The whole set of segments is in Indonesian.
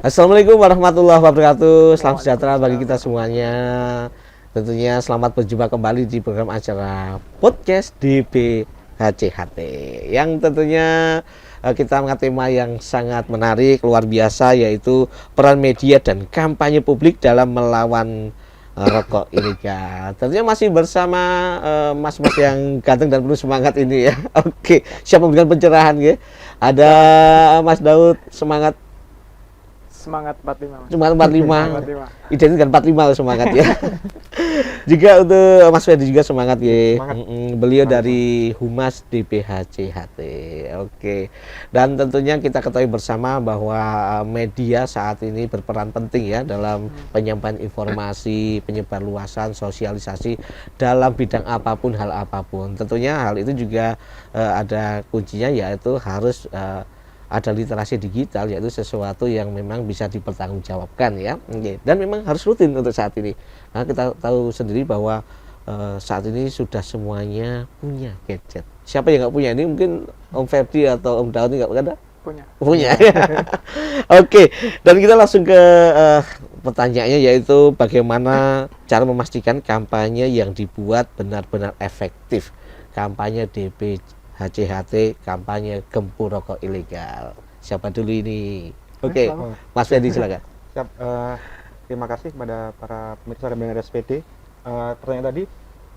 Assalamualaikum warahmatullahi wabarakatuh. Salam sejahtera bagi kita semuanya. Tentunya selamat berjumpa kembali di program acara podcast DBHCHT yang tentunya kita mengangkat tema yang sangat menarik, luar biasa, yaitu peran media dan kampanye publik dalam melawan rokok ilegal. Tentunya masih bersama mas-mas yang ganteng dan penuh semangat ini ya. Oke, siap memberikan pencerahan ya. Ada Mas Daud, semangat. Semangat 45 Mas. Semangat 45. Identik dengan 45 semangat ya. Juga untuk Mas Ferdi juga semangat ya. Beliau dari Humas DBHCHT. Oke. Dan tentunya kita ketahui bersama bahwa media saat ini berperan penting ya dalam penyampaian informasi, penyebarluasan, sosialisasi dalam bidang apapun, hal apapun. Tentunya hal itu juga ada kuncinya, yaitu harus ada literasi digital, yaitu sesuatu yang memang bisa dipertanggungjawabkan ya. Dan memang harus rutin untuk saat ini. Nah, kita tahu sendiri bahwa saat ini sudah semuanya punya gadget. Siapa yang nggak punya? Ini mungkin Om Ferdi atau Om Daud nggak ada? Punya. Oke, dan kita langsung ke pertanyaannya, yaitu bagaimana cara memastikan kampanye yang dibuat benar-benar efektif. Kampanye DBHCHT, kampanye gempur rokok ilegal. Siapa dulu ini? Oke, Mas Ferdi silakan. Siap, terima kasih kepada para pemirsa dan pendengar SPD. Pertanyaan tadi,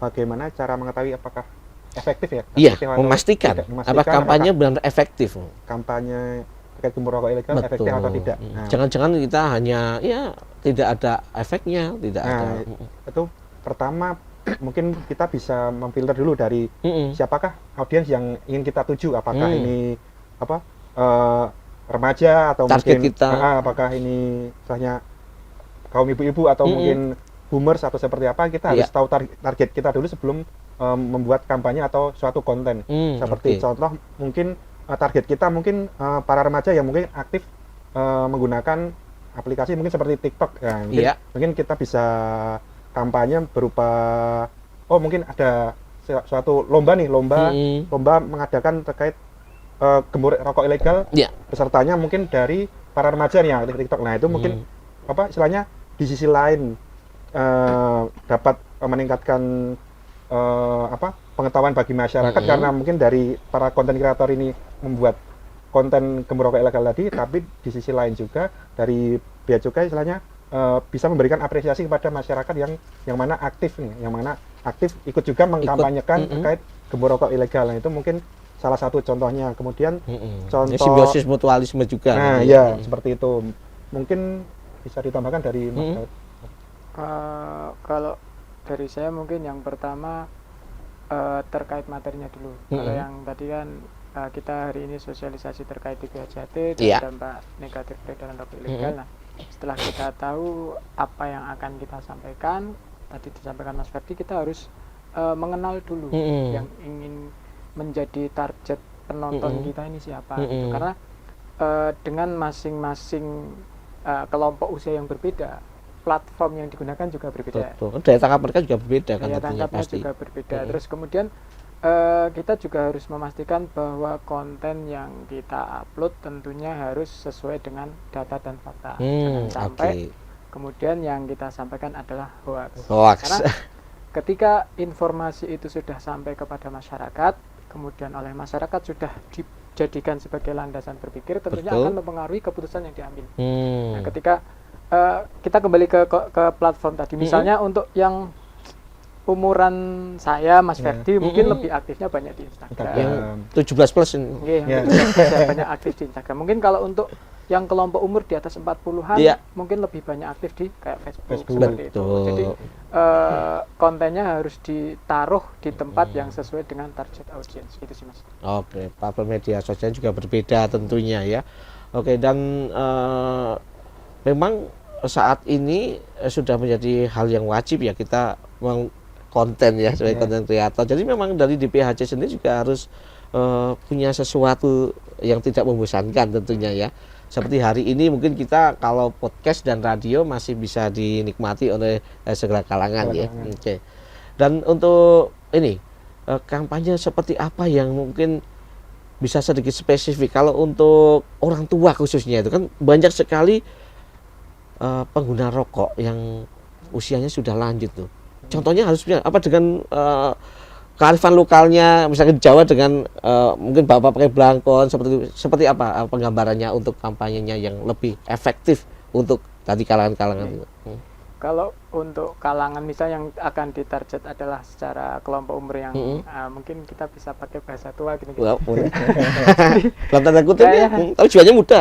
bagaimana cara mengetahui apakah efektif ya? Iya, memastikan apakah kampanye benar efektif. Kampanye terkait gempur rokok ilegal efektif atau tidak. Jangan-jangan kita hanya ya tidak ada efeknya, tidak ada. Itu pertama mungkin kita bisa memfilter dulu dari siapakah audiens yang ingin kita tuju, apakah ini remaja atau target mungkin kita. Apakah ini misalnya kaum ibu-ibu atau mungkin boomers atau seperti apa. Kita harus tahu target kita dulu sebelum membuat kampanye atau suatu konten. Seperti contoh mungkin target kita mungkin para remaja yang mungkin aktif menggunakan aplikasi mungkin seperti TikTok ya, mungkin kita bisa kampanye berupa mungkin ada suatu lomba nih, lomba mengadakan terkait gempur rokok ilegal. Pesertanya mungkin dari para remaja nih yang aktif TikTok. Nah, itu mungkin istilahnya di sisi lain dapat meningkatkan pengetahuan bagi masyarakat, karena mungkin dari para konten kreator ini membuat konten gempur rokok ilegal tadi, tapi di sisi lain juga dari bea cukai istilahnya bisa memberikan apresiasi kepada masyarakat yang mana aktif nih, yang mana aktif ikut juga mengkampanyekan terkait gempur rokok ilegal. Nah, itu mungkin salah satu contohnya. Kemudian contoh simbiosis mutualisme juga. Nah, ya seperti itu. Mungkin bisa ditambahkan dari Mas Daud. Kalau dari saya mungkin yang pertama terkait materinya dulu. Kalau yang tadi kan kita hari ini sosialisasi terkait DBHCHT dan dampak negatif peredaran rokok ilegal. Nah, setelah kita tahu apa yang akan kita sampaikan, tadi disampaikan Mas Ferdi, kita harus mengenal dulu yang ingin menjadi target penonton kita ini siapa. Gitu. Karena dengan masing-masing kelompok usia yang berbeda, platform yang digunakan juga berbeda. Daya tangkap mereka juga berbeda kan, daya tentunya tangkapnya pasti juga berbeda. Terus kemudian kita juga harus memastikan bahwa konten yang kita upload tentunya harus sesuai dengan data dan fakta. Jangan sampai kemudian yang kita sampaikan adalah hoax. Karena ketika informasi itu sudah sampai kepada masyarakat, kemudian oleh masyarakat sudah dijadikan sebagai landasan berpikir, tentunya akan mempengaruhi keputusan yang diambil. Nah, ketika kita kembali ke platform tadi, misalnya untuk yang umuran saya, Mas Ferdi, mungkin lebih aktifnya banyak di Instagram. Yang 17 plus ini. Saya banyak aktif di Instagram. Mungkin kalau untuk yang kelompok umur di atas 40-an, mungkin lebih banyak aktif di kayak Facebook. Seperti itu. Jadi kontennya harus ditaruh di tempat yang sesuai dengan target audience. Itu sih, Mas. Oke, platform media sosial juga berbeda tentunya ya. Oke, dan memang saat ini sudah menjadi hal yang wajib ya kita konten ya sebagai konten kreator. Jadi memang dari DBHC sendiri juga harus punya sesuatu yang tidak membosankan tentunya ya. Seperti hari ini mungkin kita kalau podcast dan radio masih bisa dinikmati oleh segala kalangan ya. Oke. Dan untuk ini kampanye seperti apa yang mungkin bisa sedikit spesifik kalau untuk orang tua khususnya, itu kan banyak sekali pengguna rokok yang usianya sudah lanjut tuh. Contohnya harusnya apa dengan kearifan lokalnya, misalnya di Jawa dengan mungkin bapak pakai belangkon seperti apa penggambarannya untuk kampanyenya yang lebih efektif untuk tadi kalangan-kalangan itu. Kalau untuk kalangan misalnya yang akan ditarget adalah secara kelompok umur yang mungkin kita bisa pakai bahasa tua gini. Wah, boleh. Dalam tanda kutip ya, tapi jiwanya muda.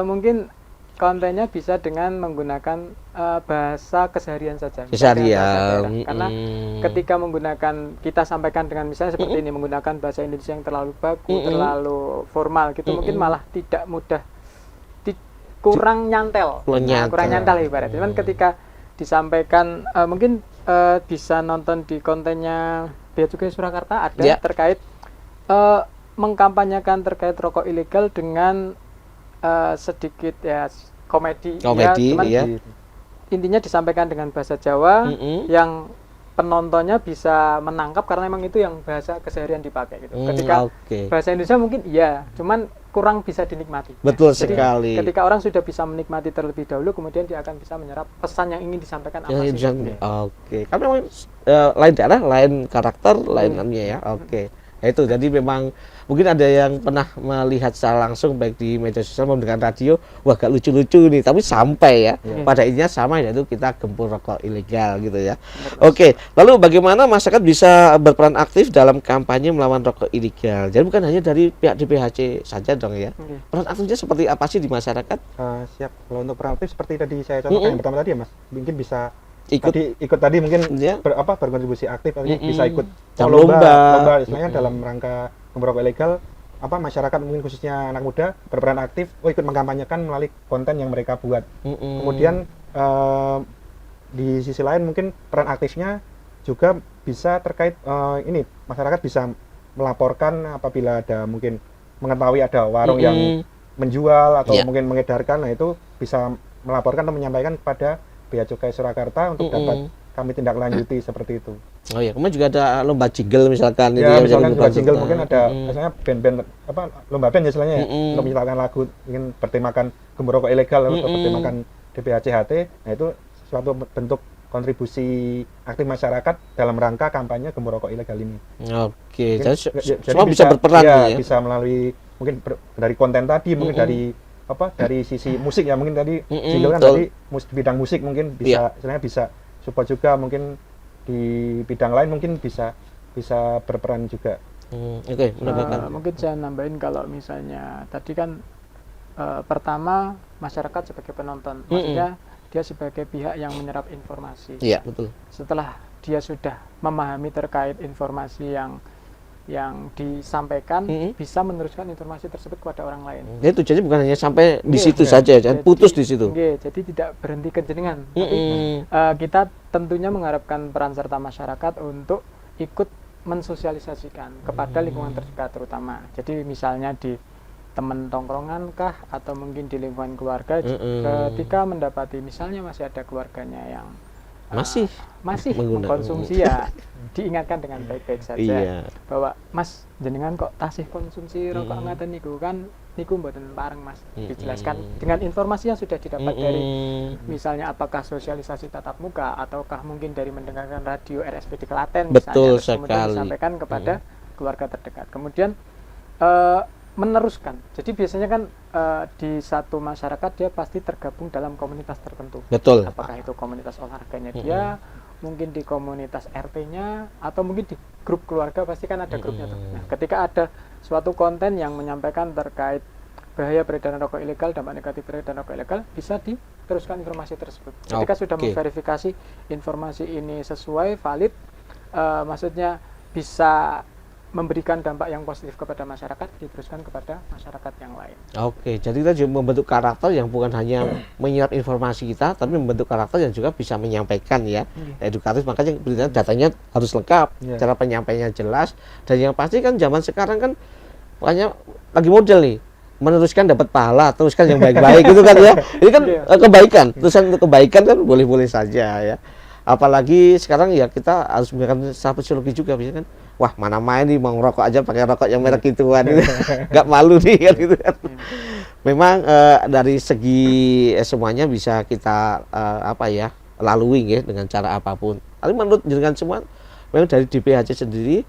Mungkin kontennya bisa dengan menggunakan bahasa keseharian saja. Keseharian. Karena ketika menggunakan, kita sampaikan dengan misalnya seperti ini, menggunakan bahasa Indonesia yang terlalu baku, terlalu formal gitu, mungkin malah tidak mudah, kurang nyantel. Kurang nyantel ibaratnya. Cuman ketika disampaikan, mungkin bisa nonton di kontennya Bea Cukai Surakarta ada terkait mengkampanyekan terkait rokok ilegal dengan sedikit ya komedi ya, cuman intinya disampaikan dengan bahasa Jawa yang penontonnya bisa menangkap karena memang itu yang bahasa keseharian dipakai gitu. Ketika bahasa Indonesia mungkin iya, cuman kurang bisa dinikmati. Betul Jadi, sekali. ketika orang sudah bisa menikmati terlebih dahulu, kemudian dia akan bisa menyerap pesan yang ingin disampaikan apa sih. Karena memang lain daerah, lain karakter, lain ya. Ya itu, jadi memang mungkin ada yang pernah melihat secara langsung baik di media sosial maupun dengan radio, wah gak lucu-lucu nih, tapi sampai ya pada intinya sama, yaitu kita gempur rokok ilegal gitu ya. Lalu bagaimana masyarakat bisa berperan aktif dalam kampanye melawan rokok ilegal? Jadi bukan hanya dari pihak DPHC saja dong ya. Peran aktifnya seperti apa sih di masyarakat? Siap. Kalau untuk peran aktif seperti tadi saya contohkan yang pertama tadi ya Mas, mungkin bisa ikut tadi mungkin berkontribusi aktif, bisa ikut lomba istilahnya dalam rangka gempur rokok ilegal. Masyarakat mungkin khususnya anak muda berperan aktif, ikut mengkampanyekan melalui konten yang mereka buat. Kemudian di sisi lain mungkin peran aktifnya juga bisa terkait ini, masyarakat bisa melaporkan apabila ada mungkin mengetahui ada warung yang menjual atau mungkin mengedarkan, nah itu bisa melaporkan atau menyampaikan kepada Bea Cukai Surakarta untuk dapat kami tindak lanjuti seperti itu. Kemudian juga ada lomba jingle misalkan. Misalkan lomba jingle mungkin ada misalnya band-band lomba band istilahnya untuk menciptakan lagu ingin bertemakan gempur rokok ilegal atau bertemakan DPHCHT. Nah itu suatu bentuk kontribusi aktif masyarakat dalam rangka kampanye gempur rokok ilegal ini. Jadi semua bisa berperan ya. Bisa melalui mungkin dari konten tadi, mungkin dari sisi musik ya, mungkin tadi jingle kan tadi bidang musik mungkin bisa istilahnya bisa support juga, mungkin di bidang lain mungkin bisa berperan juga. Mungkin saya nambahin kalau misalnya tadi kan pertama masyarakat sebagai penonton, maksudnya dia sebagai pihak yang menyerap informasi. Iya, betul. Setelah dia sudah memahami terkait informasi yang disampaikan, bisa meneruskan informasi tersebut kepada orang lain. Itu jadi bukan hanya sampai di situ saja, jangan putus di situ. Jadi tidak berhenti ke jenengan. Kita tentunya mengharapkan peran serta masyarakat untuk ikut mensosialisasikan kepada lingkungan terdekat terutama. Jadi misalnya di teman tongkrongan kah, atau mungkin di lingkungan keluarga, ketika mendapati misalnya masih ada keluarganya yang masih mengkonsumsi, ya diingatkan dengan baik-baik saja bahwa Mas jenengan kok tasih konsumsi rokok ngaten niku kan niku mboten pareng Mas, dijelaskan dengan informasi yang sudah didapat dari misalnya apakah sosialisasi tatap muka ataukah mungkin dari mendengarkan radio RSPD Klaten misalnya, kemudian disampaikan kepada keluarga terdekat, kemudian meneruskan. Jadi biasanya kan di satu masyarakat dia pasti tergabung dalam komunitas tertentu. Betul. Apakah itu komunitas olahraganya dia, mungkin di komunitas RT-nya, atau mungkin di grup keluarga pasti kan ada grupnya tuh. Nah, ketika ada suatu konten yang menyampaikan terkait bahaya peredaran rokok ilegal, dampak negatif peredaran rokok ilegal, bisa diteruskan informasi tersebut. Ketika sudah memverifikasi informasi ini sesuai, valid, maksudnya bisa memberikan dampak yang positif kepada masyarakat, diteruskan kepada masyarakat yang lain. Jadi kita juga membentuk karakter yang bukan hanya menyerap informasi kita, tapi membentuk karakter yang juga bisa menyampaikan ya, edukatif. Makanya datanya harus lengkap, cara penyampaiannya jelas, dan yang pasti kan zaman sekarang kan banyak lagi model nih, meneruskan dapat pahala, teruskan yang baik-baik gitu kan ya. Ini kan kebaikan, terusan untuk kebaikan kan boleh-boleh saja ya. Apalagi sekarang ya kita harus menggunakan psikologi juga, biasanya kan wah mana main nih mau ngerokok aja pakai rokok yang merek gituan, nggak malu nih kan gitu kan. Memang dari segi semuanya bisa kita lalui ya dengan cara apapun. Tapi menurut jenengan semua, memang dari DPHC sendiri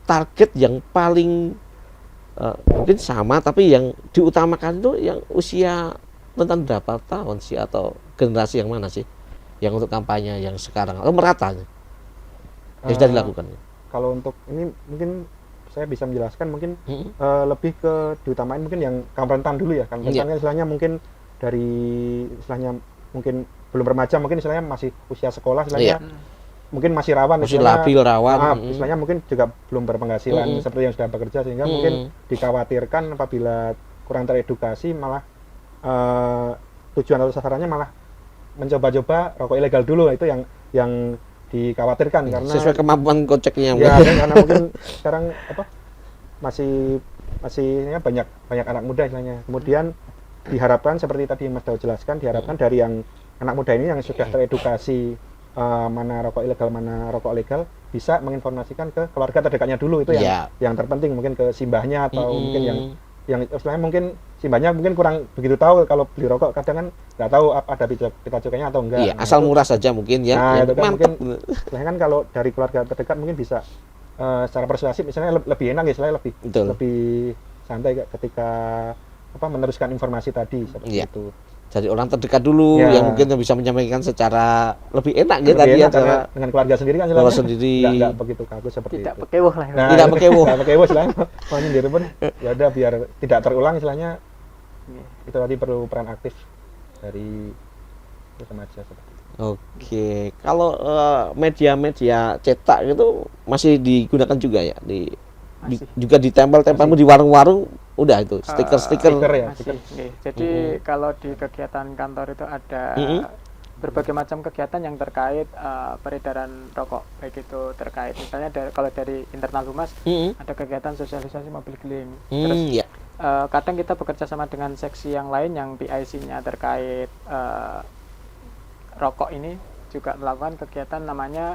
target yang paling mungkin sama, tapi yang diutamakan itu yang usia rentan berapa tahun sih, atau generasi yang mana sih yang untuk kampanye yang sekarang atau merata yang sudah dilakukan? Kalau untuk ini mungkin saya bisa menjelaskan mungkin lebih ke diutamain mungkin yang kaum rentan dulu ya. Kaum rentan istilahnya mungkin dari istilahnya mungkin belum remaja, mungkin istilahnya masih usia sekolah istilahnya. Mungkin masih rawan, masih labil, rawan. Istilahnya mungkin juga belum berpenghasilan seperti yang sudah bekerja, sehingga mungkin dikhawatirkan apabila kurang teredukasi malah tujuan atau sasarannya malah mencoba-coba rokok ilegal dulu. Itu yang dikhawatirkan karena sesuai kemampuan koceknya. Ya, karena mungkin sekarang masih ya, banyak anak muda istilahnya. Kemudian diharapkan seperti tadi Mas Daud jelaskan, diharapkan dari yang anak muda ini yang sudah teredukasi mana rokok ilegal, mana rokok legal, bisa menginformasikan ke keluarga terdekatnya dulu. Itu yang terpenting, mungkin ke simbahnya atau mungkin yang istilahnya mungkin simbahnya mungkin kurang begitu tahu kalau beli rokok, kadang kan nggak tahu ada pita cukainya atau enggak. Iya, asal murah saja mungkin ya. Nah, itu kan mungkin istilahnya kan kalau dari keluarga terdekat mungkin bisa secara persuasif misalnya lebih enak ya, istilahnya lebih santai ketika meneruskan informasi tadi seperti itu. Jadi orang terdekat dulu yang mungkin bisa menyampaikan secara lebih enak gitu tadi ya, dengan keluarga sendiri kan keluarga sendiri nggak begitu kaku seperti tidak itu. pekewoh lah. Nah, tidak pekewoh. Tidak pekewoh istilahnya. Mau nyindir pun ya udah biar tidak terulang istilahnya. Itu tadi perlu peran aktif dari remaja seperti itu. Oke, kalau media-media cetak itu masih digunakan juga ya juga ditempel-tempel di warung-warung, udah itu stiker-stiker ya. Jadi kalau di kegiatan kantor itu ada berbagai macam kegiatan yang terkait peredaran rokok, baik itu terkait misalnya kalau dari internal humas ada kegiatan sosialisasi mobil keliling. Terus kadang kita bekerja sama dengan seksi yang lain yang PIC-nya terkait rokok ini juga melakukan kegiatan namanya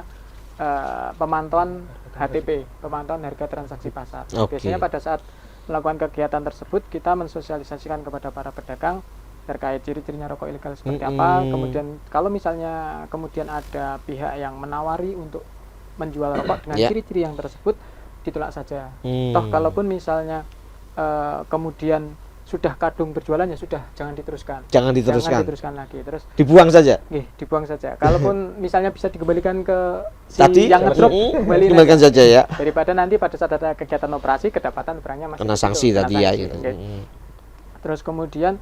pemantauan HTP, pemantauan harga transaksi pasar. Biasanya pada saat melakukan kegiatan tersebut kita mensosialisasikan kepada para pedagang terkait ciri-cirinya rokok ilegal seperti apa. Kemudian kalau misalnya kemudian ada pihak yang menawari untuk menjual rokok dengan ciri-ciri yang tersebut, ditolak saja. Toh kalaupun misalnya kemudian sudah kadung berjualannya, sudah jangan diteruskan. Jangan diteruskan lagi. Terus dibuang saja. Dibuang saja. Kalaupun misalnya bisa dikembalikan ke si yang ngedrop, kembalikan saja ya. Daripada nanti pada saat ada kegiatan operasi kedapatan barangnya masih kena sanksi tadi ya. Terus kemudian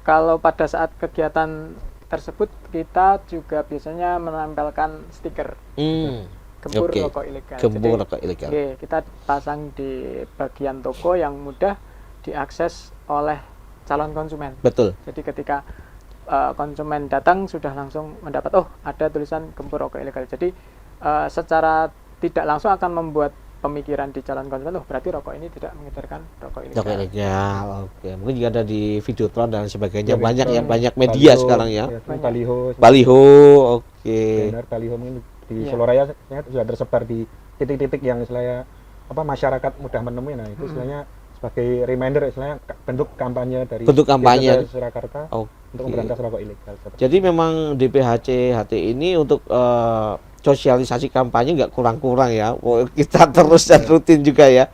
kalau pada saat kegiatan tersebut kita juga biasanya menempelkan stiker gembur rokok ilegal. Gembur rokok ilegal. Kita pasang di bagian toko yang mudah diakses oleh calon konsumen. Betul. Jadi ketika konsumen datang sudah langsung mendapat ada tulisan gembur rokok ilegal. Jadi secara tidak langsung akan membuat pemikiran di calon konsumen, berarti rokok ini tidak mengedarkan rokok ilegal. Rokok ilegal. Oke. Mungkin juga ada di Videotron dan sebagainya, banyak media sekarang ya. Baliho. Oke. Benar, baliho mungkin di Solo Raya sudah tersebar di titik-titik yang istilahnya masyarakat mudah menemui. Nah, itu istilahnya sebagai reminder, istilahnya bentuk kampanye dari Surakarta untuk memberantas rokok ilegal. Jadi memang DPHC HT ini untuk sosialisasi kampanye nggak kurang-kurang ya. Kita terus dan rutin juga ya.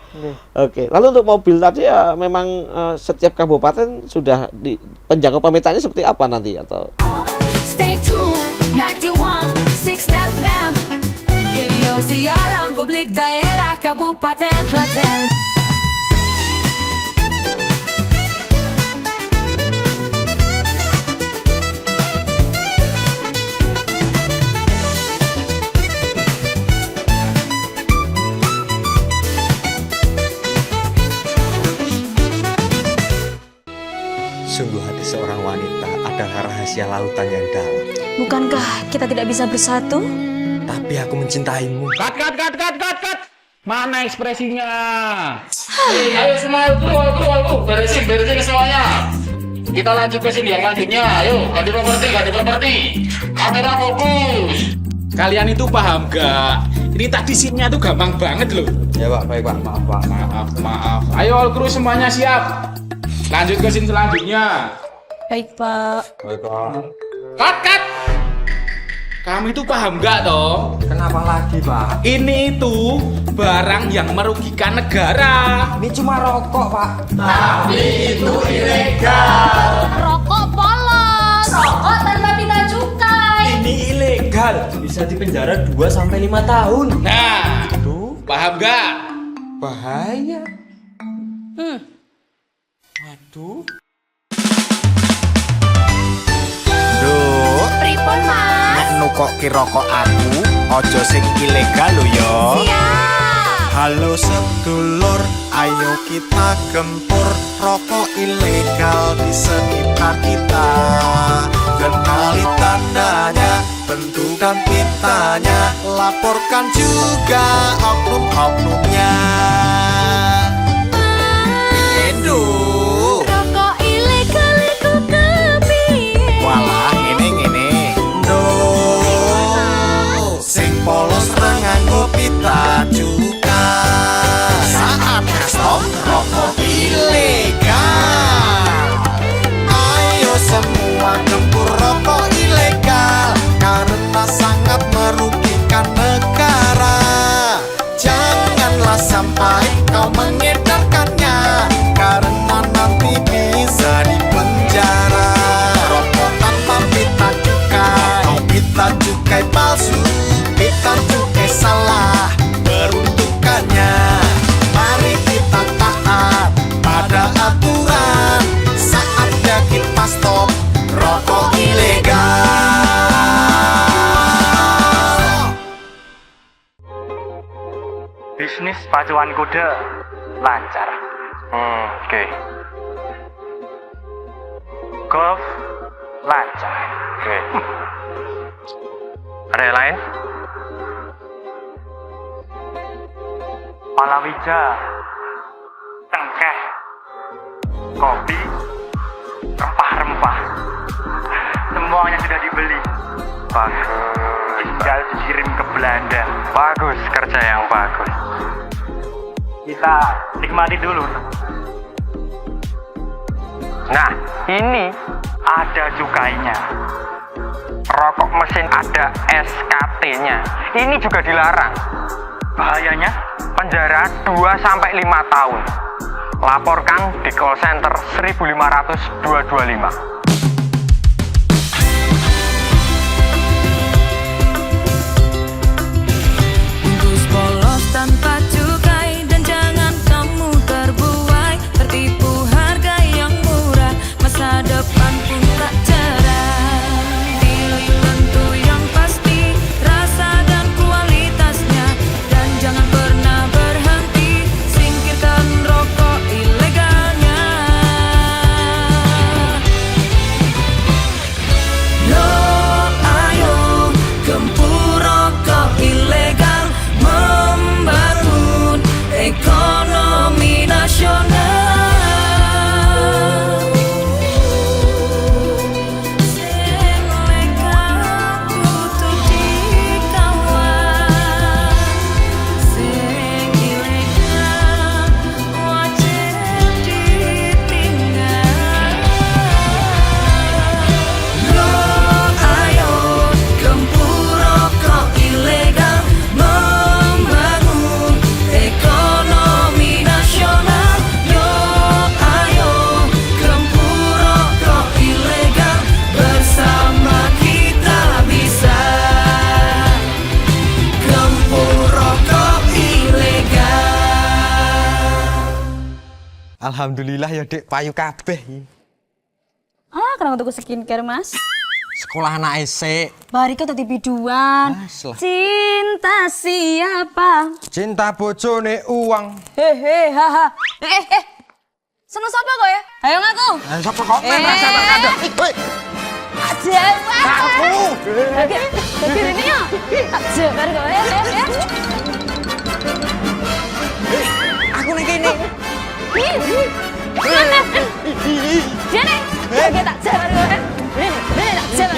Oke. Lalu untuk mobil tadi ya memang setiap kabupaten sudah di penjangkau pemetaannya seperti apa nanti atau? Stay tuned, 91.6 FM. Siaran publik daerah Kabupaten Klaten. Sungguh hati seorang wanita adalah rahasia lautan yang dalam. Bukankah kita tidak bisa bersatu? Tapi aku mencintaimu. Cut. Mana ekspresinya? Ayo semua keluar. Beresin semuanya. Kita lanjut ke sini yang lanjutnya. Ayo, ganti properti. Kamera fokus. Kalian itu paham gak? Ini tadi SIM-nya tuh gampang banget loh. Ya Pak, baik Pak, maaf Pak. Maaf. Ayo all kru semuanya siap. Lanjut ke scene selanjutnya. Baik, Pak. Baik Pak. Cut. Kamu itu paham nggak toh? Kenapa lagi Pak? Ini itu barang yang merugikan negara. Ini cuma rokok Pak. Rokok polos. Rokok tanpa pita cukai. Ini ilegal, bisa dipenjara 2-5 tahun. Nah, paham nggak? Bahaya. Waduh. Duh, Pripun, Mas? nek nukoki rokok aku, ojo sing ilegal lho yo. Siap. Halo sedulur, ayo kita gempur rokok ilegal di sekitar kita. Kenali tandanya, bentuk dan pitanya, laporkan juga oknum-oknumnya. Indo. Rokok ilegal iku kepiye? Walah ngene do sing polos nganggo pita juga saatnya stop rokok ilegal. Ayo semua gempur rokok ilegal karena sangat merugikan negara. Janganlah sampai kau mengedarkannya karena nanti bisa dipenjara. Rokok tanpa pita cukai palsu, pita cukai salah peruntukannya. Mari kita taat pada aturan, saatnya kita stop rokok ilegal. Bisnis pacuan kuda lancar. Oke. Golf lancar. Oke. Ada yang lain? Palawija, tengkeh, kopi, rempah-rempah, semuanya sudah dibeli. Bagus. Tinggal dikirim ke Belanda. Bagus, kerja yang bagus. Kita nikmati dulu. Nah, ini ada cukainya. Rokok mesin ada SKT-nya. Ini juga dilarang. Bahayanya penjara 2-5 tahun. Laporkan di call center 1500225. Bungkus polos tanpa cukai dan jangan kamu terbuai, tertipu harga yang murah, masa depan pun tak cerah. Pilih tentu yang pasti, rasa dan kualitasnya, dan jangan pernah berhenti, singkirkan rokok ilegalnya. Yo, ayo gempur rokok ilegal, membangun ekonomi nasional. Sing legal kudu dikawal, sing ilegal wajib ditinggal. Yo, ayo gempur rokok ilegal, membangun ekonomi nasional. Yo, ayo gempur rokok ilegal, bersama kita bisa gempur rokok ilegal. Alhamdulillah ya Dek, payu kabeh. Ah, kenapa tuku skincare, Mas? Sekolah anak esek. Barika tadi biduan. Lah. Cinta siapa? Cinta bojone uang. Hehe, haha. Seneng sapa kok ya? Ayo ngaku. Sapa kok merasa terkadang. Aja. Aku. Oke, ini ya. Aja, baru kok ya. Aku ning kene. Mana? Sini. Oke, tak jalan kok ya. Ini tak jalan.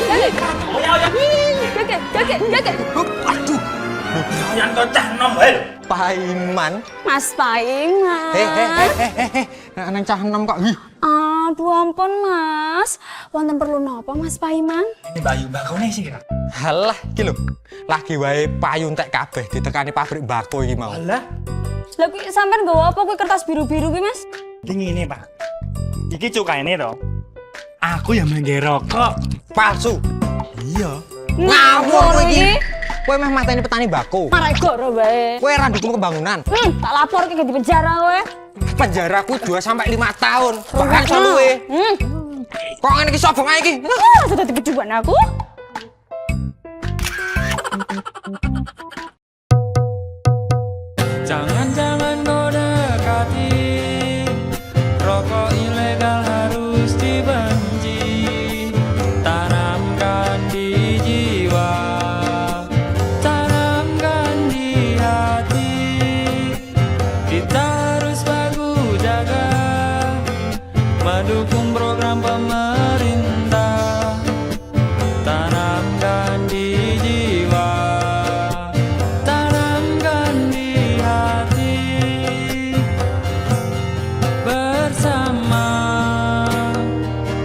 Oke. Oke. Aduh. Yang bae. Paiman. Mas Paiman. Nang cah enom kok. Aduh ampun Mas. Wonten perlu napa Mas Paiman? Ini bayu bakone sih kira. Halah iki lho. Lagi wae payu entek kabeh ditekani pabrik mbako iki mau. Alah, Lah kuwi sampean nggawa apa kuwi kertas biru-biru kuwi Mas? ini Pak. Iki cukaine to. Aku yang mengge rokok. Palsu. Iya. Ngawur iki. Kowe meh mateni petani mbako. Marai goro bae. Kowe ra ndukung pembangunan. Tak lapor ke di penjara kowe. Penjaraku 2 sampai 5 tahun. Bahkan luwe. Kok ngene iki sobong ae iki? Sudah dipeduan aku. Jangan-jangan kau dekati, rokok ilegal harus dibenci. Tanamkan di jiwa, tanamkan di hati. Kita harus baku jaga, mendukung program pemerintah. Tanamkan di jiwa, tanamkan di hati. Bersama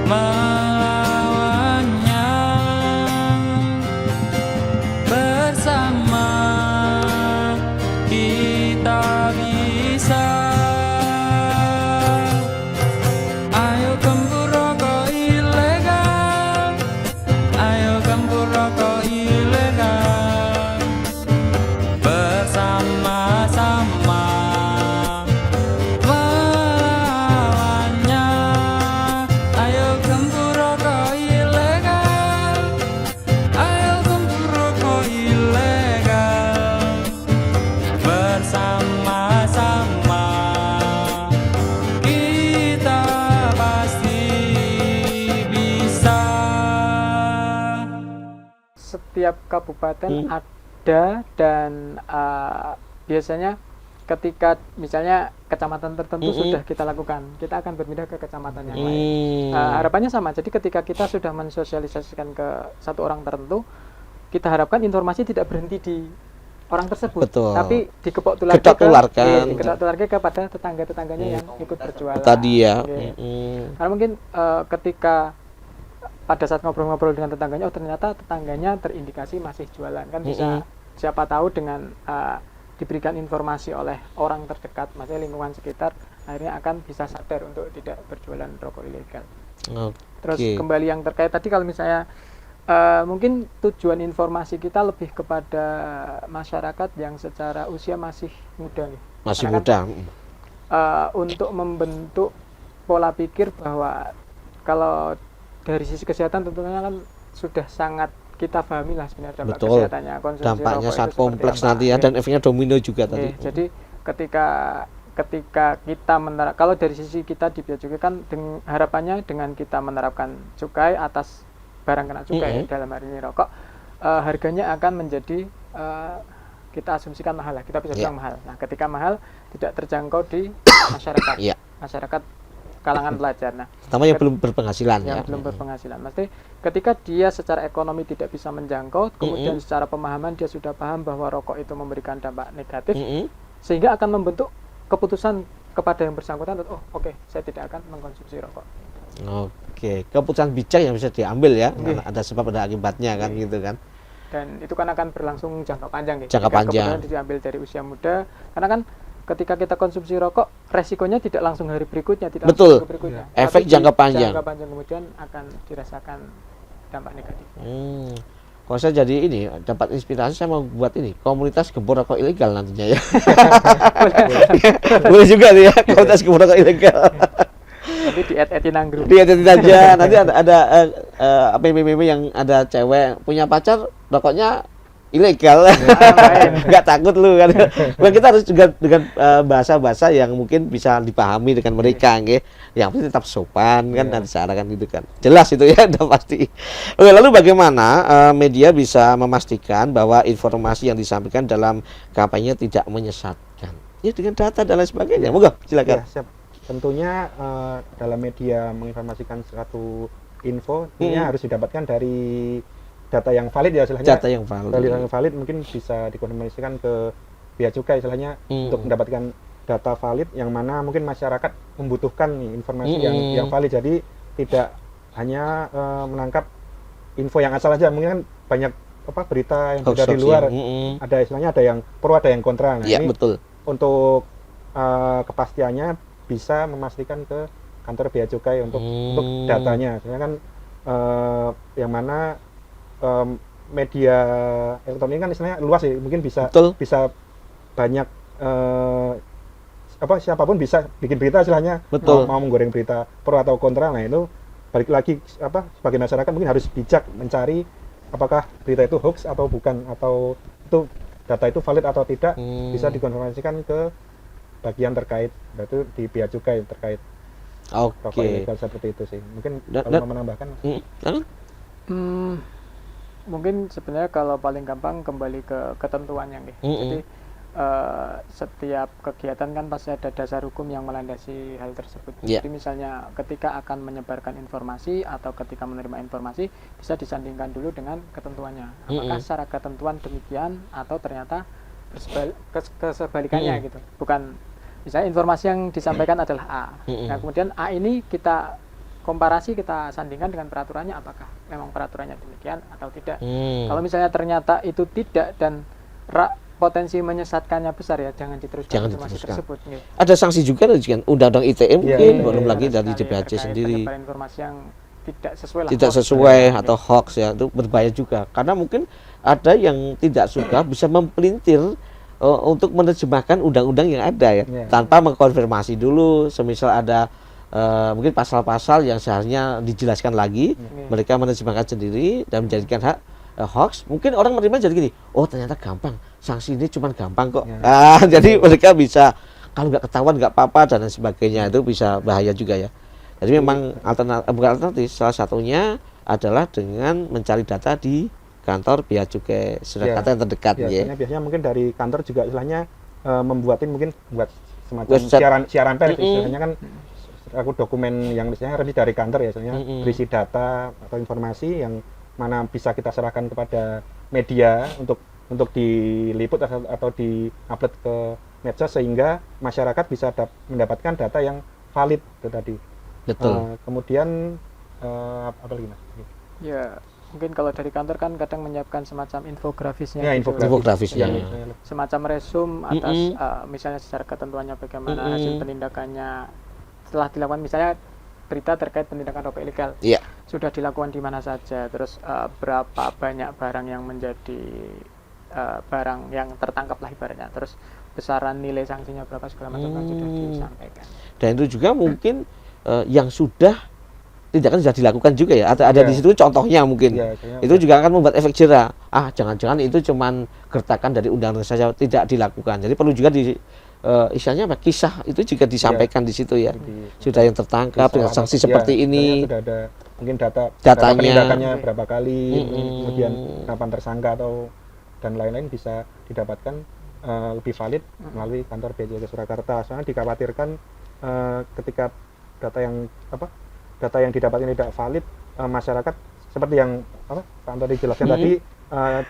melawannya, bersama kita bisa. Ayo gempur rokok ilegal, ayo gempur rokok ilegal. Bersama-sama melawannya. Ayo gempur rokok ilegal, ayo gempur rokok ilegal. Bersama-sama kita pasti bisa. Setiap kabupaten ada dan biasanya ketika misalnya kecamatan tertentu sudah kita lakukan, kita akan berpindah ke kecamatan yang lain. Harapannya sama. Jadi ketika kita sudah mensosialisasikan ke satu orang tertentu, kita harapkan informasi tidak berhenti di orang tersebut, Betul. tapi Kita diketularkan tularkan. kepada tetangga-tetangganya yang ikut berjualan. Tadi ya. Oke. Karena mungkin ketika pada saat ngobrol-ngobrol dengan tetangganya, oh ternyata tetangganya terindikasi masih jualan, kan bisa siapa tahu dengan diberikan informasi oleh orang terdekat, maksudnya lingkungan sekitar, akhirnya akan bisa sadar untuk tidak berjualan rokok ilegal. Terus kembali yang terkait tadi, kalau misalnya mungkin tujuan informasi kita lebih kepada masyarakat yang secara usia masih muda nih. Masih Karena muda. untuk membentuk pola pikir bahwa kalau dari sisi kesehatan tentunya kan sudah sangat kita pahami lah sebenarnya dampak Betul. kesehatannya, konsumsi Dampaknya rokok sangat itu seperti kompleks apa. nanti ya, dan efeknya domino juga tadi. Jadi ketika kita menerap, kalau dari sisi kita di Bea Cukai kan harapannya dengan kita menerapkan cukai atas barang kena cukai, dalam hari ini rokok, harganya akan menjadi kita asumsikan mahal lah, kita bisa bilang mahal. Nah, ketika mahal tidak terjangkau di masyarakat, masyarakat kalangan pelajar. Nah, terutama yang belum berpenghasilan yang belum berpenghasilan. Maksudnya ketika dia secara ekonomi tidak bisa menjangkau, kemudian secara pemahaman dia sudah paham bahwa rokok itu memberikan dampak negatif, sehingga akan membentuk keputusan kepada yang bersangkutan, oh oke, saya tidak akan mengkonsumsi rokok. Oke, keputusan bijak yang bisa diambil ya, karena ada sebab ada akibatnya kan gitu kan. Dan itu kan akan berlangsung jangka panjang ya. Jangka panjang. Keputusan diambil dari usia muda, karena kan ketika kita konsumsi rokok, resikonya tidak langsung hari berikutnya, tidak langsung hari berikutnya. Efek Tapi jangka panjang. Jangka panjang kemudian akan dirasakan dampak negatif. Kalau saya jadi ini dapat inspirasi, saya mau buat ini komunitas gempur rokok ilegal nantinya ya. Boleh juga nih ya, komunitas gempur rokok ilegal. Nanti di @etinanggroup. Di aja. Nanti ada meme yang ada cewek punya pacar rokoknya ilegal, nggak takut lu kan. Nah, kita harus juga dengan bahasa-bahasa yang mungkin bisa dipahami dengan mereka, nggih. Yang penting tetap sopan kan, dan disarankan gitu kan. Jelas itu ya, udah pasti. Oke, lalu bagaimana media bisa memastikan bahwa informasi yang disampaikan dalam kampanye tidak menyesatkan? Ya dengan data dan lain sebagainya. Moga silakan. Ya, siap. Tentunya dalam media menginformasikan suatu info, ini harus didapatkan dari data yang valid ya, istilahnya. Data yang valid. Data yang valid mungkin bisa dikonfirmasikan ke bea cukai istilahnya untuk mendapatkan data valid yang mana mungkin masyarakat membutuhkan nih informasi yang valid. Jadi tidak hanya menangkap info yang asal aja, mungkin kan banyak berita yang dari luar, ada istilahnya ada yang pro ada yang kontra. Nah, ini betul. Untuk kepastiannya bisa memastikan ke kantor bea cukai untuk datanya. Soalnya kan yang mana media elektronik kan istilahnya luas ya, mungkin bisa banyak siapapun bisa bikin berita istilahnya, mau menggoreng berita pro atau kontra. Nah itu balik lagi sebagai masyarakat mungkin harus bijak mencari apakah berita itu hoax atau bukan, atau itu data itu valid atau tidak, bisa dikonfirmasikan ke bagian terkait, yaitu di bea cukai terkait rokok ilegal seperti itu sih. Mungkin kalau mau menambahkan mungkin sebenarnya kalau paling gampang kembali ke ketentuannya nih. Jadi setiap kegiatan kan pasti ada dasar hukum yang melandasi hal tersebut. Jadi misalnya ketika akan menyebarkan informasi atau ketika menerima informasi bisa disandingkan dulu dengan ketentuannya. Apakah secara ketentuan demikian atau ternyata kesebalikannya gitu. Bukan misalnya informasi yang disampaikan adalah A. Nah kemudian A ini kita komparasi, kita sandingkan dengan peraturannya, apakah memang peraturannya demikian atau tidak. Kalau misalnya ternyata itu tidak dan potensi menyesatkannya besar, ya jangan diteruskan informasi tersebut. Gitu. Ada sanksi juga kan, undang-undang ITE mungkin belum lagi dari DPHC sendiri. Informasi yang tidak sesuai atau hoax ya, itu berbahaya juga. Karena mungkin ada yang tidak suka bisa mempelintir untuk menerjemahkan undang-undang yang ada ya, tanpa mengkonfirmasi dulu. Semisal ada mungkin pasal-pasal yang seharusnya dijelaskan lagi, mereka menerjemahkan sendiri dan menjadikan hak hoax. Mungkin orang menerima jadi gini, oh ternyata gampang, sanksi ini cuma gampang kok. Jadi mereka bisa, kalau nggak ketahuan nggak apa-apa dan sebagainya, itu bisa bahaya juga ya. Jadi memang bukan alternatif, salah satunya adalah dengan mencari data di kantor bea cukai Surakarta yang terdekat ya. Biasanya mungkin dari kantor juga istilahnya buat semacam siaran pers istilahnya kan, dokumen yang misalnya resmi dari kantor ya, istilahnya berisi data atau informasi yang mana bisa kita serahkan kepada media untuk diliput atau di-upload ke medsos, sehingga masyarakat bisa mendapatkan data yang valid itu tadi. Betul. Kemudian apa lagi Mas? Ya, mungkin kalau dari kantor kan kadang menyiapkan semacam infografisnya. Ya, infografisnya. Semacam resume atas misalnya secara ketentuannya bagaimana hasil penindakannya setelah dilakukan, misalnya berita terkait penindakan rokok ilegal sudah dilakukan di mana saja, terus berapa banyak barang yang menjadi barang yang tertangkap lah ibaratnya, terus besaran nilai sanksinya berapa segala macam kan sudah disampaikan. Dan itu juga mungkin yang sudah tindakan sudah dilakukan juga ya, ada di situ contohnya mungkin itu juga akan membuat efek jera. Jangan-jangan itu cuman gertakan dari undang-undang saja, tidak dilakukan. Jadi perlu juga istilahnya kisah itu juga disampaikan di situ ya. Sudah yang tertangkap dengan sanksi seperti ini. Sudah ada mungkin datanya, penindakannya berapa kali, kemudian penetapan tersangka atau dan lain-lain bisa didapatkan lebih valid melalui kantor bea cukai Surakarta. Soalnya dikhawatirkan ketika data yang didapatkan tidak valid, masyarakat seperti yang Pak Antoni jelaskan tadi,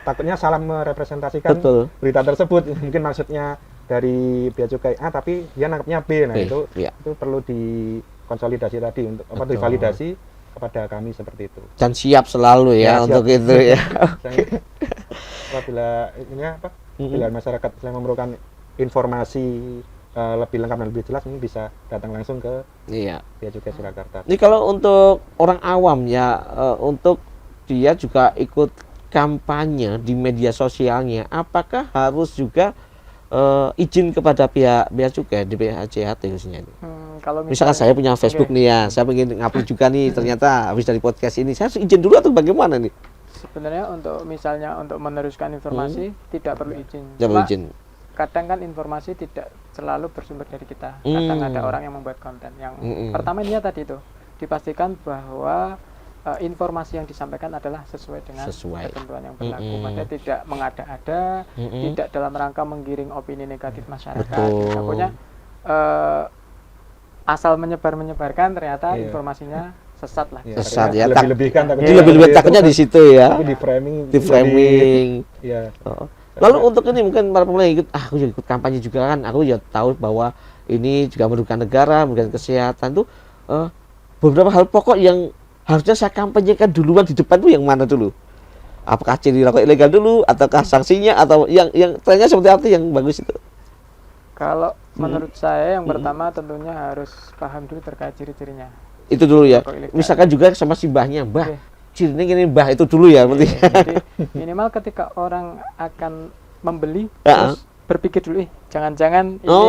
takutnya salah merepresentasikan berita tersebut. Mungkin maksudnya dari bea cukai A tapi dia nangkepnya B. Nah itu perlu dikonsolidasi tadi untuk divalidasi kepada kami seperti itu. Dan siap selalu ya untuk itu ya. Apabila bila masyarakat yang memerlukan informasi lebih lengkap dan lebih jelas, ini bisa datang langsung ke bea cukai Surakarta. Ini kalau untuk orang awam ya, untuk dia juga ikut kampanye di media sosialnya, apakah harus juga izin kepada pihak bea cukai di DPHC khususnya ini? Kalau misalkan saya punya Facebook nih ya, saya ingin ngupload juga nih, ternyata habis dari podcast ini saya harus izin dulu atau bagaimana nih? Sebenarnya untuk meneruskan informasi tidak perlu izin. Tidak perlu izin. Kadang kan informasi tidak selalu bersumber dari kita. Kadang ada orang yang membuat konten. Yang pertama ini tadi itu dipastikan bahwa informasi yang disampaikan adalah sesuai dengan ketentuan yang berlaku. Maksudnya tidak mengada-ada, tidak dalam rangka menggiring opini negatif masyarakat. Pokoknya asal menyebarkan ternyata informasinya sesat lah. Sesat ya. Lebih-lebihkan takutnya di situ ya. Di framing. Di framing. Iya. Lalu untuk ini mungkin para pemula yang ikut, aku juga ikut kampanye juga kan, aku ya tahu bahwa ini juga merugikan negara, merugikan kesehatan tuh beberapa hal pokok yang harusnya saya kampanyekan duluan di depan tuh yang mana dulu? Apakah ciri rokok ilegal dulu, ataukah sanksinya, atau yang trennya seperti apa yang bagus itu? Kalau menurut saya yang pertama tentunya harus paham dulu terkait ciri-cirinya. Itu dulu ya. Rokok ilegal. Misalkan juga sama si mbahnya, mbah. Oke. Cirinya gini mbah, itu dulu ya berarti. Jadi minimal ketika orang akan membeli terus berpikir dulu, jangan-jangan ini.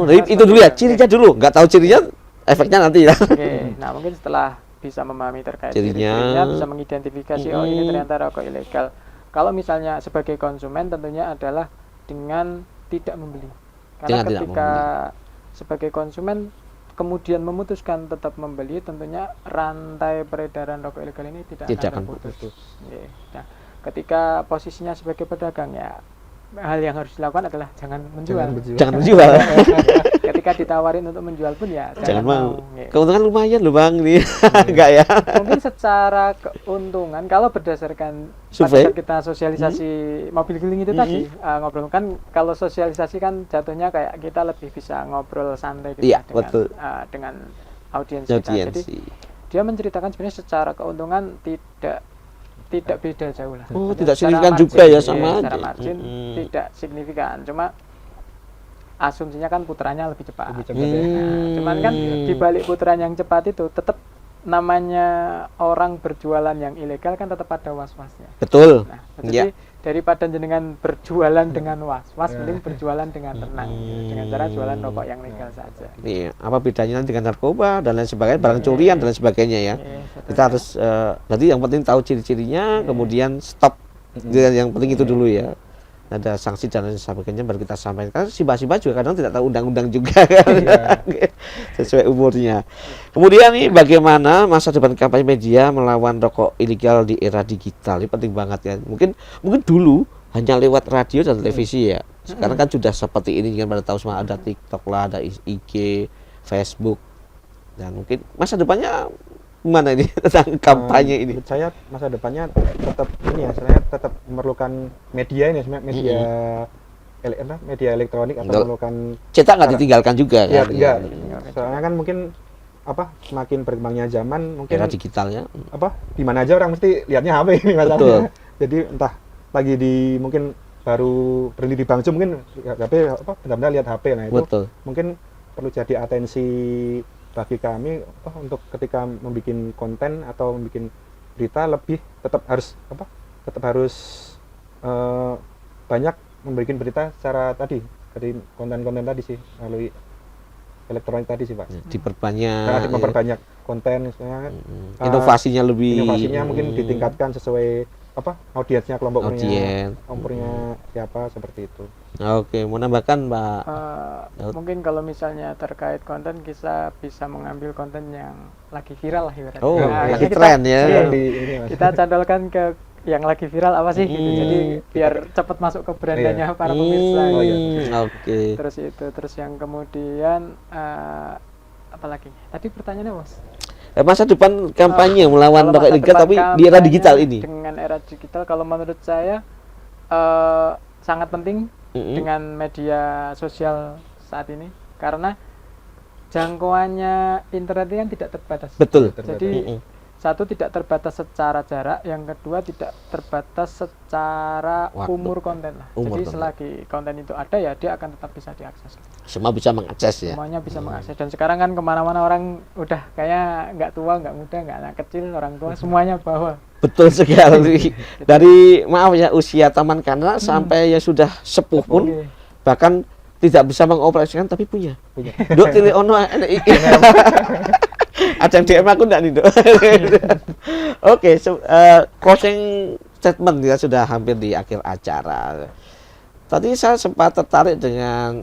Jadi itu dulu ya, cirinya dulu. Nggak tahu cirinya, efeknya nanti ya. Oke, nah mungkin setelah bisa memahami terkait ciri-cirinya, bisa mengidentifikasi oh ini ternyata rokok ilegal. Kalau misalnya sebagai konsumen tentunya adalah dengan tidak membeli. Karena ketika sebagai konsumen kemudian memutuskan tetap membeli, tentunya rantai peredaran rokok ilegal ini tidak akan terputus. Nah, ketika posisinya sebagai pedagang ya hal yang harus dilakukan adalah jangan menjual. Jangan menjual. Ketika ditawarin untuk menjual pun ya jangan mau. Keuntungan lumayan loh Bang nih. Enggak ya. Mungkin secara keuntungan kalau berdasarkan survei kita sosialisasi mobil keliling itu tadi ngobrol kan, kalau sosialisasi kan jatuhnya kayak kita lebih bisa ngobrol santai gitu ya, dengan audiens kita. Jadi dia menceritakan sebenarnya secara keuntungan tidak beda jauh lah. Oh, tidak signifikan juga ya sama secara margin tidak signifikan, cuma asumsinya kan putarannya lebih cepat. Cuman kan di balik putaran yang cepat itu tetap namanya orang berjualan yang ilegal kan tetap ada was-wasnya. Betul. Nah, jadi daripada jenengan berjualan dengan was-was, mending berjualan dengan tenang, dengan cara jualan rokok yang legal saja. Iya, apa bedanya dengan narkoba dan lain sebagainya, barang curian dan lain sebagainya ya. Kita harus berarti yang penting tahu ciri-cirinya, kemudian stop. Yang penting itu dulu ya. Ada sanksi dan lain sebagainya baru kita sampaikan. Karena si Mbah juga kadang tidak tahu undang-undang juga kan. Sesuai umurnya. Kemudian nih bagaimana masa depan kampanye media melawan rokok ilegal di era digital? Ini penting banget ya. Mungkin dulu hanya lewat radio dan televisi ya. Sekarang kan sudah seperti ini kan, pada tahu semua ada TikTok lah, ada IG, Facebook. Dan mungkin masa depannya mana ini tentang kampanye ini? Saya masa depannya tetap ini ya, saya tetap memerlukan media ini, media elektronik atau memerlukan cetak nggak ditinggalkan juga ya, kan? Ya. Soalnya kan mungkin semakin berkembangnya zaman, mungkin era digitalnya di mana aja orang mesti lihatnya HP ini masalahnya. Jadi entah lagi mungkin baru berhenti di Bangsu mungkin HP benar-benar lihat HP. Nah itu mungkin perlu jadi atensi bagi kami untuk ketika membuat konten atau membuat berita lebih tetap harus banyak memberikan berita secara dari konten-konten tadi sih, melalui elektronik tadi sih Pak. Diperbanyak konten misalnya, inovasinya mungkin ditingkatkan sesuai audiensnya, kelompok umurnya siapa, seperti itu. Oke, mau nambahkan Mbak? Mungkin kalau misalnya terkait konten, kita bisa mengambil konten yang lagi viral lah ibaratnya. Oh, lagi tren ya. Kita cadalkan ke yang lagi viral apa sih gitu. Jadi biar cepat masuk ke brandanya para pemirsa. Oke. Terus yang kemudian apa lagi? Tadi pertanyaannya Bos. Masa depan kampanye melawan rokok ilegal tapi di era digital ini. Dengan era digital kalau menurut saya sangat penting dengan media sosial saat ini, karena jangkauannya internet kan tidak terbatas. Betul. Jadi satu, tidak terbatas secara jarak, yang kedua tidak terbatas secara umur konten lah. Jadi selagi konten itu ada ya dia akan tetap bisa diakses. Semua bisa mengakses ya. Semuanya bisa mengakses, dan sekarang kan kemana-mana orang udah kayak nggak tua, nggak muda, nggak anak kecil, orang tua semuanya bawa. Betul sekali. Dari maaf ya usia taman kanak sampai ya sudah sepuh pun bahkan tidak bisa mengoperasikan tapi punya. Dok tili ono ada yang DM aku enggak nih Dok? Oke, closing statement kita sudah hampir di akhir acara. Tadi saya sempat tertarik dengan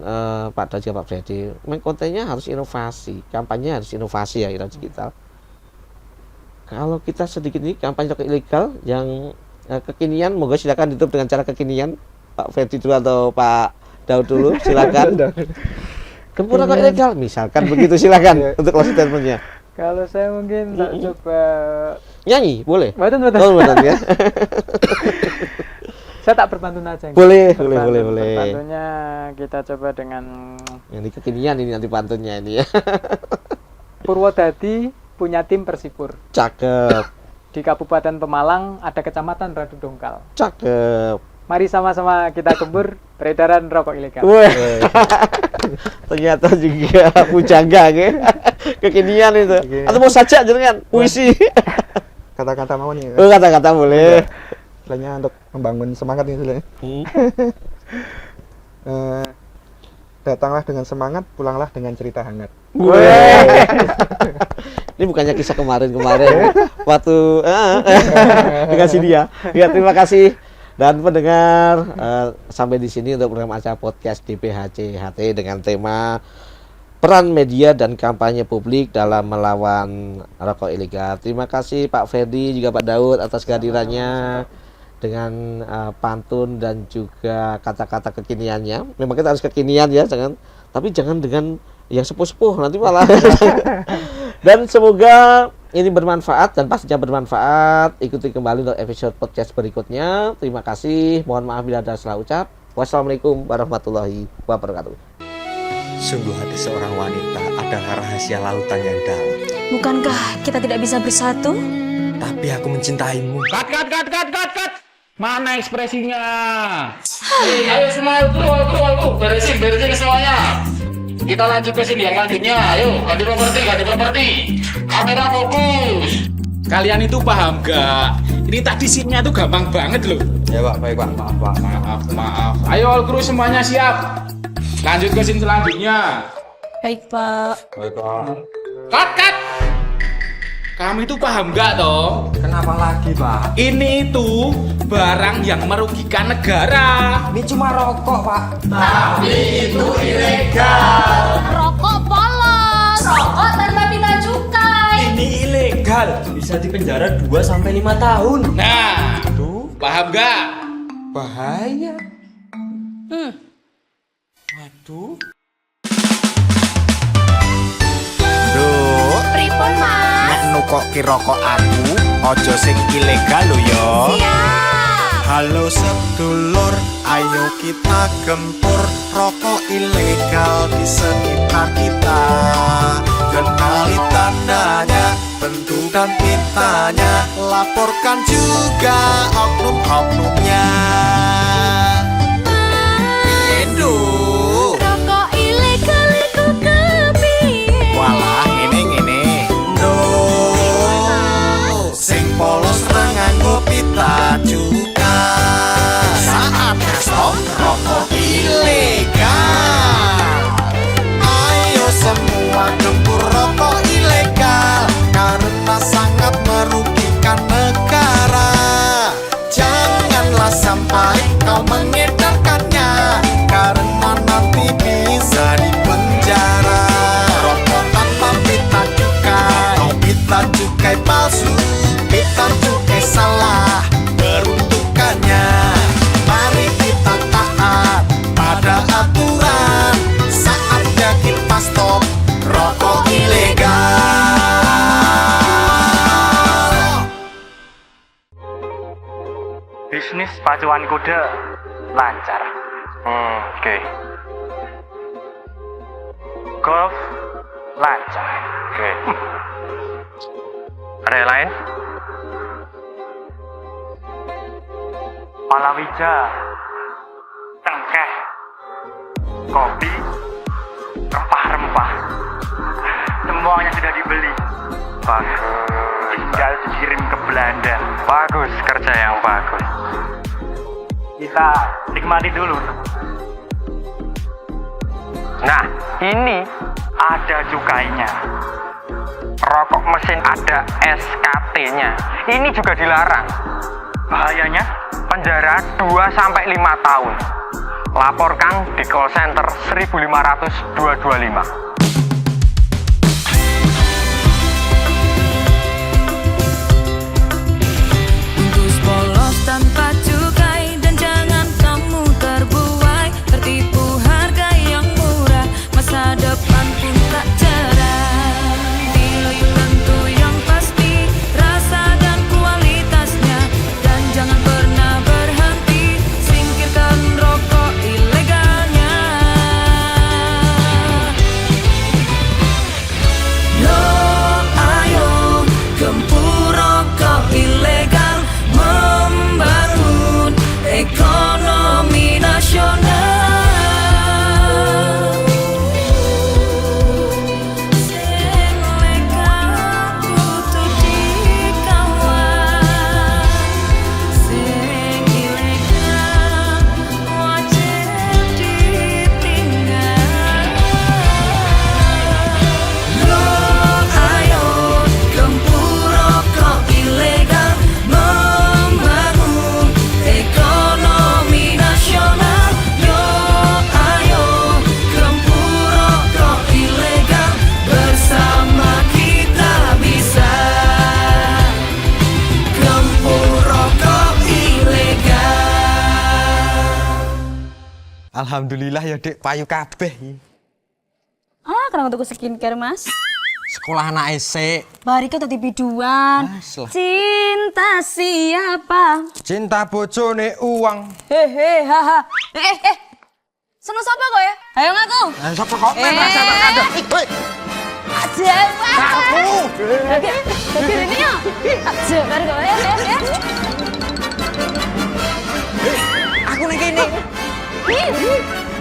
Pak Dan juga Pak Freddy. Kontennya harus inovasi, kampanye harus inovasi ya era digital. Kalau kita sedikit ini kampanye rokok ilegal yang kekinian, moga silakan ditutup dengan cara kekinian. Pak Freddy dulu atau Pak Daud dulu, silakan. Gempur rokok ilegal, misalkan begitu, silakan untuk closing statementnya. Kalau saya mungkin coba nyanyi, boleh? Betul. Oh, betul ya. Saya tak berpantun aja. Boleh. Berpantunnya kita coba dengan Ini kekinian ini nanti pantunnya ini ya. Purwodadi punya tim Persipur. Cakep. Di Kabupaten Pemalang ada Kecamatan Radu Dongkal. Cakep. Mari sama-sama kita gembur peredaran rokok ilegal. Weh. Ternyata juga pujangga ya. Kekinian itu. Atau mau saja jenengan puisi. Kata-kata mau nih. Oh, kata-kata boleh. Istilahnya untuk membangun semangat nih istilahnya. Datanglah dengan semangat, pulanglah dengan cerita hangat. Ini bukannya kisah kemarin waktu dikasih dia. Ya, terima kasih dan pendengar sampai di sini untuk program acara podcast DPHCHT dengan tema peran media dan kampanye publik dalam melawan rokok ilegal. Terima kasih Pak Ferdi juga Pak Daud atas kehadirannya dengan pantun dan juga kata-kata kekiniannya. Memang kita harus kekinian ya, tapi jangan dengan yang sepuh-sepuh nanti malah. Dan semoga ini bermanfaat dan pastinya bermanfaat. Ikuti kembali untuk episode podcast berikutnya. Terima kasih. Mohon maaf bila ada salah ucap. Wassalamualaikum warahmatullahi wabarakatuh. Sungguh hati seorang wanita adalah rahasia lautan yang dalam. Bukankah kita tidak bisa bersatu? Tapi aku mencintaimu. Cut. Mana ekspresinya? Ayo semua keluar. Beresin semuanya. Kita lanjut ke sini yang lanjutnya. Ayo, ganti properti. Kamera fokus. Kalian itu paham gak? Ini tadi scene-nya tuh gampang banget loh. Ya Pak, baik Pak. Maaf. Ayo all kru semuanya siap. Lanjut ke scene selanjutnya. Baik, Pak. Baik Pak. Cut. Kamu itu paham gak toh? Kenapa lagi Pak? Ini itu barang yang merugikan negara. Ini cuma rokok Pak. Rokok polos. Rokok tanpa pita cukai. Ini ilegal, bisa dipenjara 2-5 tahun. Nah, tuh paham gak? Bahaya. Waduh. Pripun, Mas? Nukoki rokok aku, ojo sing ilegal lo yo. Siap. Halo sedulur, ayo kita gempur rokok ilegal di sekitar kita. Kenali tandanya, bentuk dan pitanya, laporkan juga oknum-oknumnya. Endo. Rokok ilegal iku kepiye? Walah ngene. Sing polos nganggo pita juga. Saatnya stop rokok ilegal. Ayo semua gempur rokok ilegal karena sangat merugikan negara. Janganlah sampai kau mengedarkannya karena nanti bisa dipenjara. Rokok tanpa pita cukai palsu, pita cukai salah peruntukannya. Mari kita taat pada aturan, saatnya kita stop rokok ilegal. Bisnis pacuan kuda lancar. Oke. Golf lancar. Oke. Ada yang lain? Palawija, tengkeh, kopi, rempah-rempah, semuanya sudah dibeli. Bagus. Tinggal dikirim ke Belanda. Bagus, kerja yang bagus. Kita nikmati dulu. Nah, ini ada cukainya. Rokok mesin ada SKT-nya. Ini juga dilarang. Bahayanya penjara 2-5 tahun. Laporkan di call center 1500225. Bungkus polos tanpa cukai dan jangan kamu terbuai, tertipu harga yang murah, masa depan pun tak cerah. Pilih tentu yang pasti rasa dan kualitasnya, dan jangan pernah berhenti Alhamdulillah ya Dek, payu kabeh. Ah, kenapa tuku skincare, Mas? Sekolah anak esek. Barika tadi biduan. Cinta siapa? Cinta bojone uang. Hehe, haha. Seneng sapa kowe ya? Ayo ngaku. Sapa kok merasa ada? Hei. Aja. Aku. Lagi ini ya. Aja, mari kowe ya. Aku ning kene.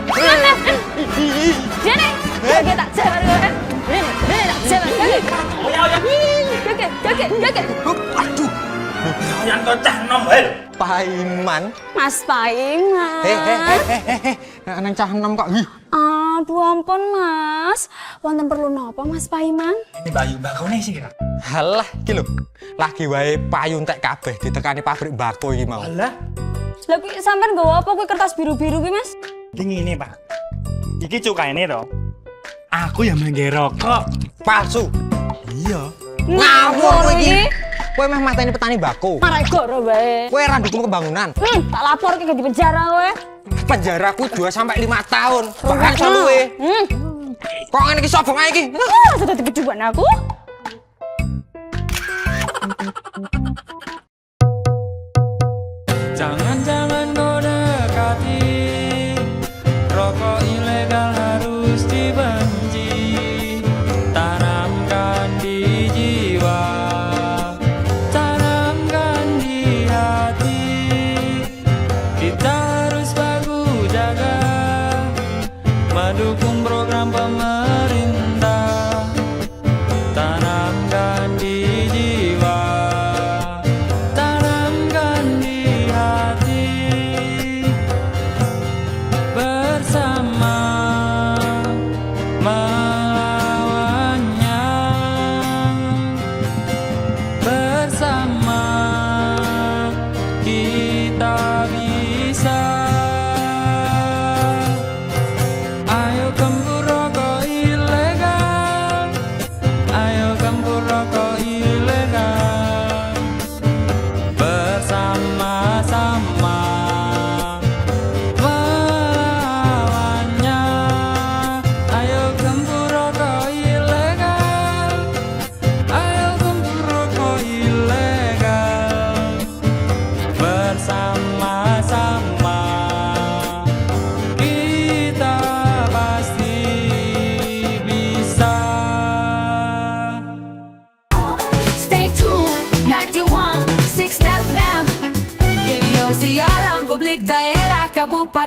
Mana? Jene. Oke, tak jalan kowe. Ini tak jalan. Oke. Aduh. Yang kocah nom, hel. Paiman. Mas Paiman. Nang cah enom kok. Aduh ampun Mas. Wonten perlu napa Mas Paiman? Ini bayu bakone sih kira. Halah iki lho. Lagi wae payu entek kabeh ditekani pabrik mbako iki mau. Alah, Lah kuwi sampean nggawa apa kuwi kertas biru-biru kuwi Mas? iki ngene, Pak. Iki cukaine to. Aku yang mengge rokok. Palsu. Iya. Ngawur kowe iki. Kowe meh mateni petani bako. Marai goro bae. Kowe ra dukung pembangunan. Tak lapor ke di penjara kowe. Penjaraku 2 sampai 5 tahun. Bahkan luwe. Kok ngene iki sobong ae iki? Sudah dibiduan aku. Jangan kau dekati, rokok ilegal harus dibenci. Tanamkan di jiwa, tanamkan di hati. Kita harus baku jaga, mendukung program pemerintah. Tanamkan di jiwa, tanamkan di hati. Bersama melawannya, bersama kita bisa. Ayo gempur rokok ilegal, ayo gempur rokok ilegal. Bersama-sama melawannya. Ayo gempur rokok ilegal, ayo gempur rokok ilegal. Bersama-sama kita pasti bisa. Stay tuned, 91.6 FM. Radio Siaran Publik Daerah Kabupaten